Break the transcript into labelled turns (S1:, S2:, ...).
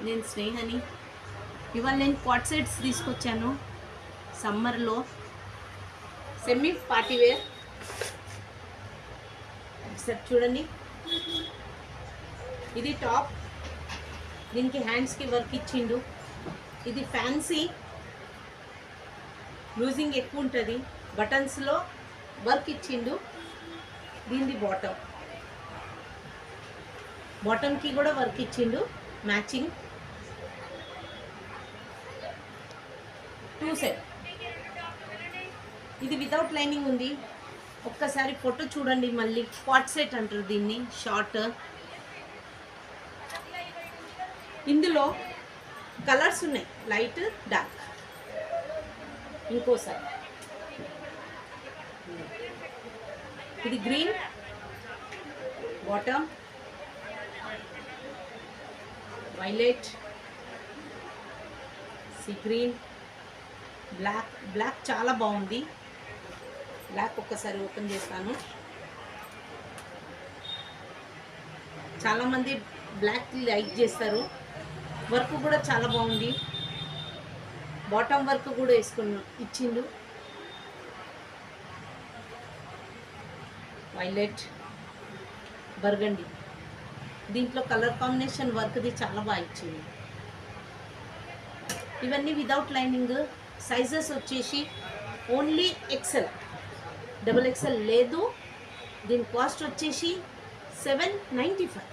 S1: నేను స్నేహని. ఇవాళ నేను క్వాడ్ సెట్స్ తీసుకొచ్చాను. సమ్మర్లో సెమీ పార్టీ వేర్. ఒకసారి చూడండి, ఇది టాప్, దీనికి హ్యాండ్స్కి వర్క్ ఇచ్చిండు. ఇది ఫ్యాన్సీ, లూజింగ్ ఎక్కువ ఉంటుంది, బటన్స్లో వర్క్ ఇచ్చిండు. దీనిది బాటమ్కి కూడా వర్క్ ఇచ్చిండు, మ్యాచింగ్ 2 సెట్. ఇది వితౌట్ లైనింగ్ ఉంది. ఒక్కసారి ఫోటో చూడండి. మళ్ళీ క్వాడ్ సెట్ అంటారు దీన్ని, షార్ట్. ఇందులో కలర్స్ ఉన్నాయి, లైట్, డార్క్. ఇంకోసారి ఇది green bottom, violet, sea green, black చాలా బాగుంది. బ్లాక్ ఒక్కసారి ఓపెన్ చేస్తాను. చాలామంది బ్లాక్ లైక్ చేస్తారు. వర్క్ కూడా చాలా బాగుంది. బాటమ్ వర్క్ కూడా ఇచ్చిండు. వైలెట్, బర్గండి, దీంట్లో కలర్ కాంబినేషన్ వర్క్ది చాలా బాగా ఇచ్చింది. ఇవన్నీ వితౌట్ లైనింగ్. సైజెస్ వచ్చేసి ఓన్లీ ఎక్సెల్, డబుల్ ఎక్సెల్ లేదు. దీని కాస్ట్ వచ్చేసి 795.